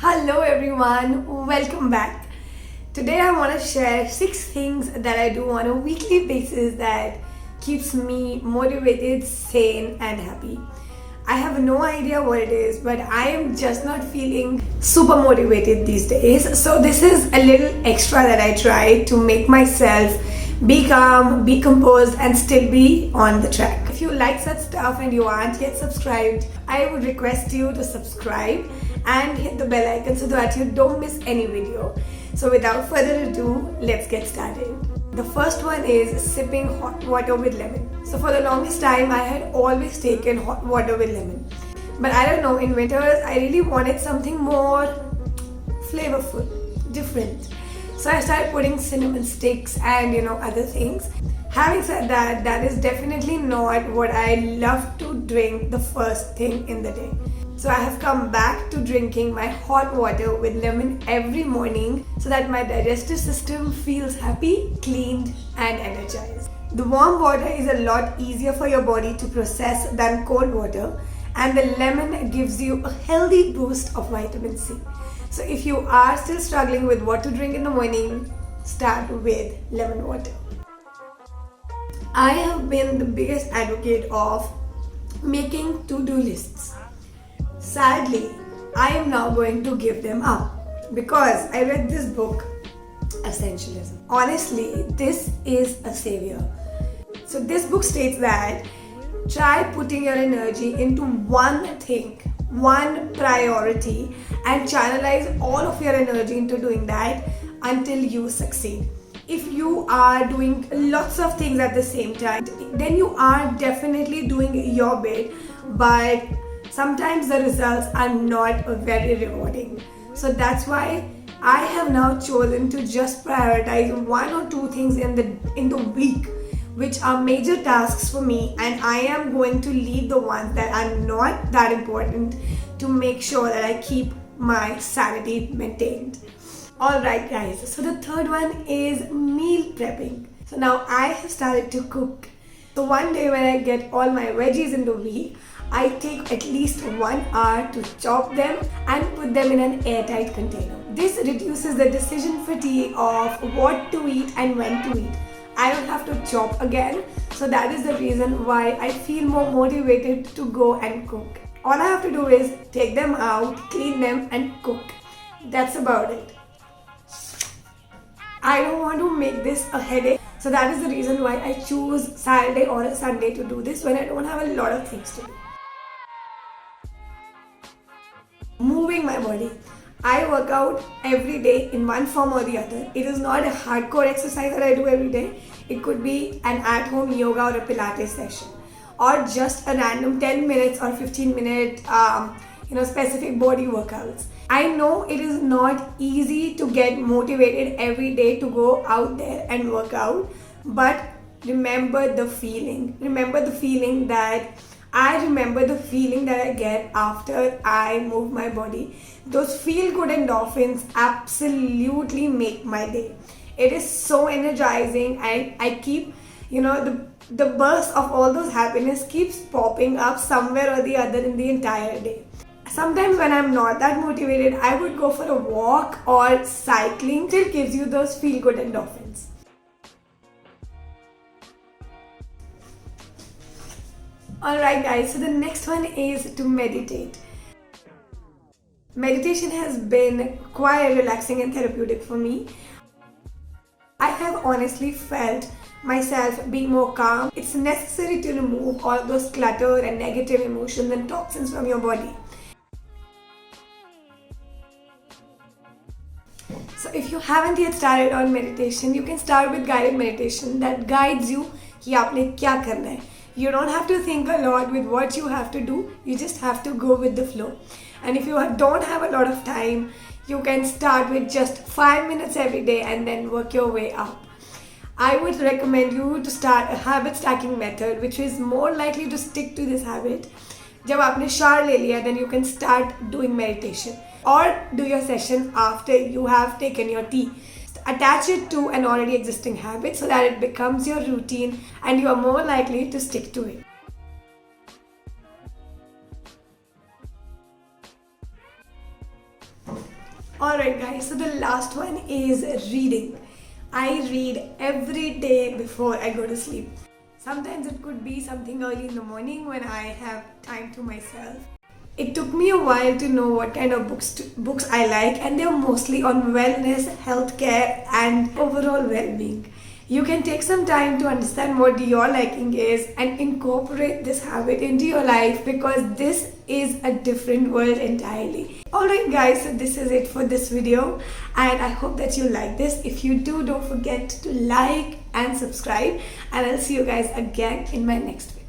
Hello everyone, welcome back. Today I want to share 6 things that I do on a weekly basis that keeps me motivated, sane and happy. I have no idea what it is, but I am just not feeling super motivated these days. So this is a little extra that I try to make myself be calm, be composed and still be on the track. If you like such stuff and you aren't yet subscribed, I would request you to subscribe and hit the bell icon so that you don't miss any video. So without further ado, let's get started. The first one is sipping hot water with lemon. So for the longest time, I had always taken hot water with lemon. But I don't know, in winters, I really wanted something more flavorful, different. So I started putting cinnamon sticks and other things. Having said that, that is definitely not what I love to drink the first thing in the day. So I have come back to drinking my hot water with lemon every morning so that my digestive system feels happy, cleaned and energized. The warm water is a lot easier for your body to process than cold water, and the lemon gives you a healthy boost of vitamin C. So if you are still struggling with what to drink in the morning, start with lemon water. I have been the biggest advocate of making to-do lists. Sadly, I am now going to give them up because I read this book, Essentialism. Honestly, this is a savior. So this book states that try putting your energy into one thing, one priority, and channelize all of your energy into doing that until you succeed. If you are doing lots of things at the same time, then you are definitely doing your bit, but sometimes the results are not very rewarding. So that's why I have now chosen to just prioritize 1 or 2 things in the week which are major tasks for me, and I am going to leave the ones that are not that important to make sure that I keep my sanity maintained. Alright guys, so the third one is meal prepping. So now I have started to cook. So one day when I get all my veggies in the week, I take at least 1 hour to chop them and put them in an airtight container. This reduces the decision fatigue of what to eat and when to eat. I don't have to chop again, so that is the reason why I feel more motivated to go and cook. All I have to do is take them out, clean them and cook. That's about it. I don't want to make this a headache, so that is the reason why I choose Saturday or a Sunday to do this when I don't have a lot of things to do. Moving my body. I work out every day in one form or the other. It is not a hardcore exercise that I do every day. It could be an at-home yoga or a Pilates session, or just a random 10 minutes or 15 minute specific body workouts. I know it is not easy to get motivated every day to go out there and work out, but remember the feeling. Remember the feeling that I get after I move my body. Those feel-good endorphins absolutely make my day. It is so energizing, and I keep, the burst of all those happiness keeps popping up somewhere or the other in the entire day. Sometimes when I'm not that motivated, I would go for a walk or cycling. Still gives you those feel-good endorphins. Alright guys, so the next one is to meditate. Meditation has been quite relaxing and therapeutic for me. I have honestly felt myself being more calm. It's necessary to remove all those clutter and negative emotions and toxins from your body. So if you haven't yet started on meditation, you can start with guided meditation that guides you कि आपने क्या करना है. You don't have to think a lot with what you have to do. You just have to go with the flow. And if you don't have a lot of time, you can start with just 5 minutes every day and then work your way up. I would recommend you to start a habit stacking method, which is more likely to stick to this habit. जब आपने shower ले लिया, then you can start doing meditation or do your session after you have taken your tea. Attach it to an already existing habit so that it becomes your routine and you are more likely to stick to it. Alright, guys, so the last one is reading. I read every day before I go to sleep. Sometimes it could be something early in the morning when I have time to myself. It took me a while to know what kind of books I like, and they're mostly on wellness, healthcare, and overall well-being. You can take some time to understand what your liking is and incorporate this habit into your life, because this is a different world entirely. Alright guys, so this is it for this video, and I hope that you like this. If you do, don't forget to like and subscribe, and I'll see you guys again in my next video.